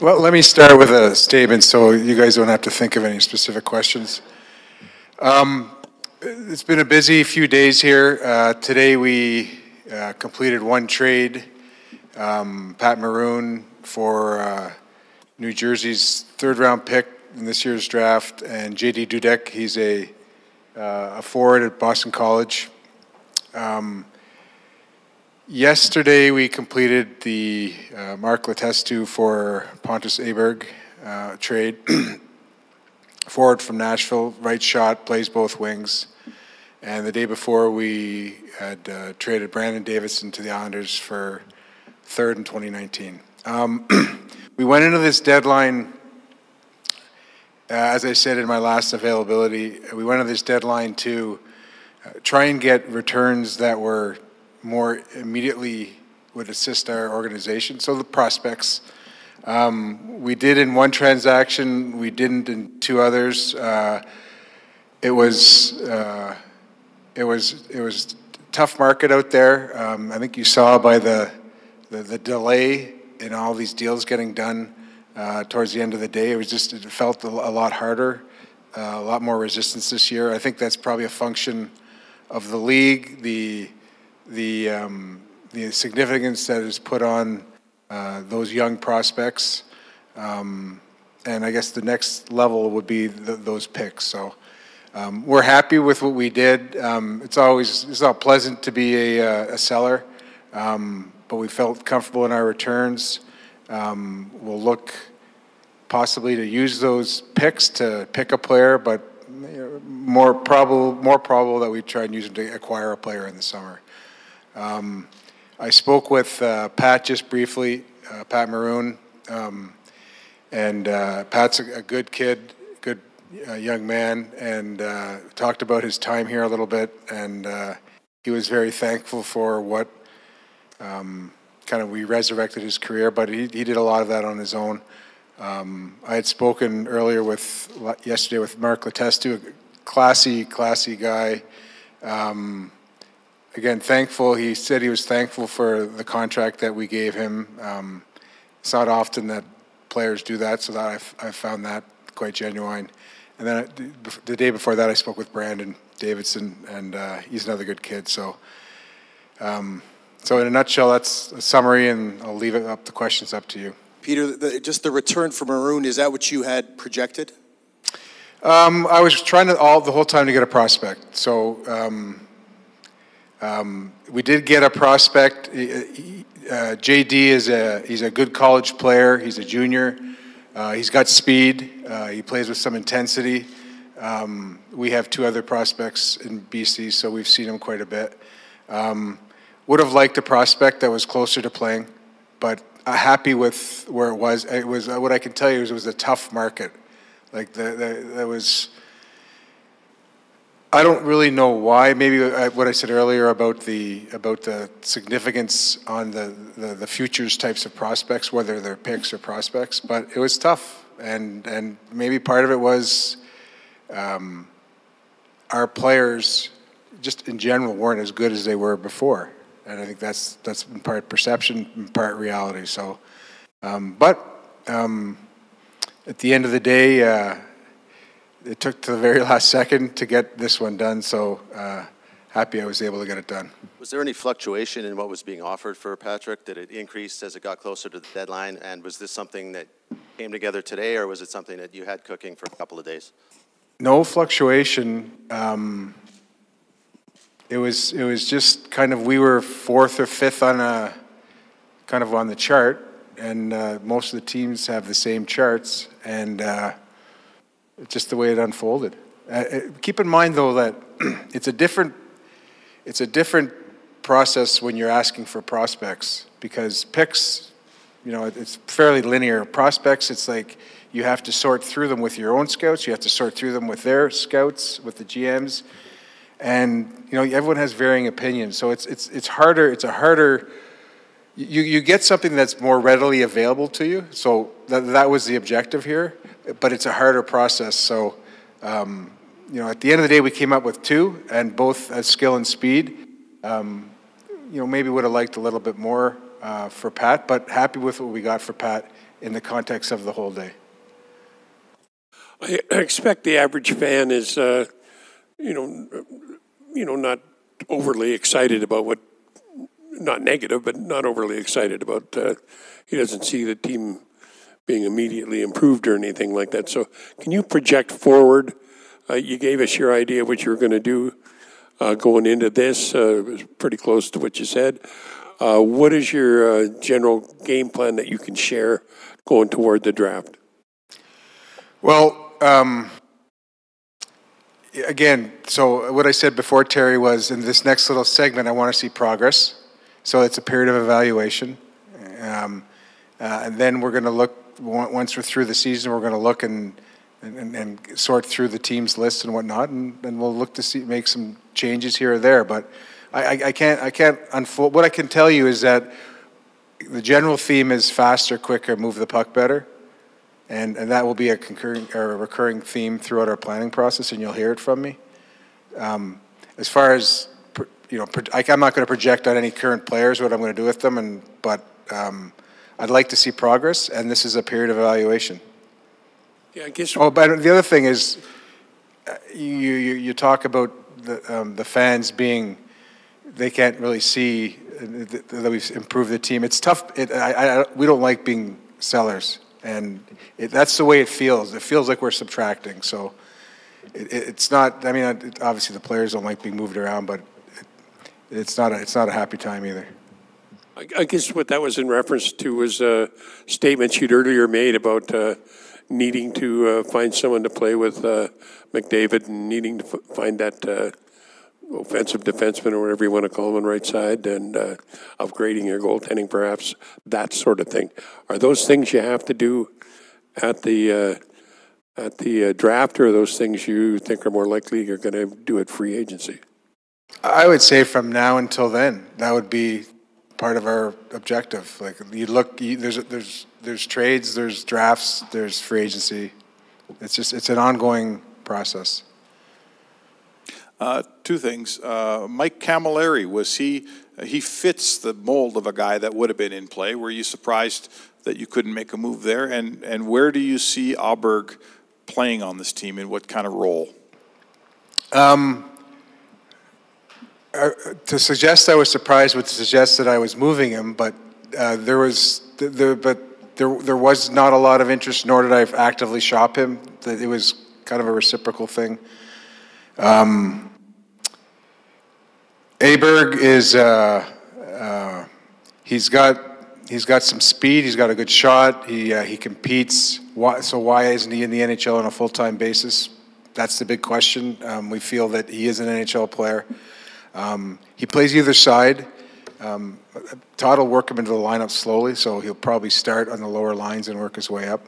Well, let me start with a statement so you guys don't have to think of any specific questions. It's been a busy few days here. Today we completed one trade, Pat Maroon for New Jersey's third-round pick in this year's draft, and J.D. Dudek, he's a forward at Boston College. Yesterday, we completed the Mark Letestu for Pontus Aberg trade. Forward from Nashville, right shot, plays both wings. And the day before, we had traded Brandon Davidson to the Islanders for third in 2019. We went into this deadline, as I said in my last availability, we went into this deadline to try and get returns that were more immediately would assist our organization. So the prospects, we did in one transaction, we didn't in two others. It was a tough market out there. I think you saw by the delay in all these deals getting done towards the end of the day. It felt a lot harder, a lot more resistance this year. I think that's probably a function of the league, the significance that is put on those young prospects, and I guess the next level would be those picks. So we're happy with what we did. It's not pleasant to be a seller, but we felt comfortable in our returns. We'll look possibly to use those picks to pick a player, but more probable that we try and use them to acquire a player in the summer. I spoke with Pat just briefly, Pat Maroon, and Pat's a good kid, good young man, and talked about his time here a little bit, and he was very thankful for what we resurrected his career, but he did a lot of that on his own. I had spoken yesterday with Mark Letestu, a classy guy. Again, thankful. He said he was thankful for the contract that we gave him. It's not often that players do that, so that I found that quite genuine. And then the day before that, I spoke with Brandon Davidson, and he's another good kid. So, so in a nutshell, that's a summary, and I'll leave the questions up to you. Peter, just the return for Maroon, is that what you had projected? I was trying the whole time to get a prospect. So. We did get a prospect. JD he's a good college player. He's a junior. He's got speed. He plays with some intensity. We have two other prospects in BC, so we've seen him quite a bit. Would have liked a prospect that was closer to playing, but happy with where it was. It was what I can tell you is it was a tough market. Like there was. I don't really know why. Maybe what I said earlier about the significance on the futures types of prospects, whether they're picks or prospects. But it was tough, and maybe part of it was our players, just in general, weren't as good as they were before, and I think that's in part perception, in part reality. So, but at the end of the day. It took to the very last second to get this one done, so happy I was able to get it done. Was there any fluctuation in what was being offered for Patrick? Did it increase as it got closer to the deadline? And was this something that came together today, or was it something that you had cooking for a couple of days? No fluctuation. It was just kind of, we were fourth or fifth on on the chart, and most of the teams have the same charts, and just the way it unfolded. Keep in mind, though, that it's a different process when you're asking for prospects, because picks, it's fairly linear. Prospects, it's like you have to sort through them with your own scouts. You have to sort through them with their scouts, with the GMs, and everyone has varying opinions. So it's harder. It's a harder. You get something that's more readily available to you. So that was the objective here. But it's a harder process. So, at the end of the day, we came up with two, and both as skill and speed. Maybe would have liked a little bit more for Pat, but happy with what we got for Pat in the context of the whole day. I expect the average fan is, not overly excited about what, not negative, but not overly excited about. He doesn't see the team being immediately improved or anything like that. So, can you project forward? You gave us your idea of what you were going to do going into this. It was pretty close to what you said. What is your general game plan that you can share going toward the draft? Well, again, so what I said before, Terry, was in this next little segment, I want to see progress. So it's a period of evaluation. And then we're going to look, once we're through the season, we're going to look and sort through the team's list and whatnot, and we'll look to make some changes here or there. But I can't unfold. What I can tell you is that the general theme is faster, quicker, move the puck better. And that will be a recurring theme throughout our planning process, and you'll hear it from me. As far as, I'm not going to project on any current players what I'm going to do with them, but I'd like to see progress, and this is a period of evaluation. Yeah, I guess. Oh, but the other thing is, you talk about the fans being, they can't really see that we've improved the team. It's tough. We don't like being sellers. And that's the way it feels. It feels like we're subtracting. So it's not. I mean, obviously the players don't like being moved around, but it's not a happy time either. I guess what that was in reference to was statements you'd earlier made about needing to find someone to play with McDavid and needing to find that offensive defenseman or whatever you want to call him on right side, and upgrading your goaltending, perhaps, that sort of thing. Are those things you have to do at the draft, or are those things you think are more likely you're going to do at free agency? I would say from now until then, that would be part of our objective. Like you look, there's trades, there's drafts, there's free agency. It's an ongoing process. Two things. Mike Camilleri, he fits the mold of a guy that would have been in play. Were you surprised that you couldn't make a move there? And where do you see Aberg playing on this team, in what kind of role? To suggest I was surprised would suggest that I was moving him, but there was not a lot of interest, nor did I actively shop him. It was kind of a reciprocal thing. Aberg is he's got some speed. He's got a good shot. He competes. So why isn't he in the NHL on a full-time basis? That's the big question. We feel that he is an NHL player. He plays either side. Todd will work him into the lineup slowly, so he'll probably start on the lower lines and work his way up.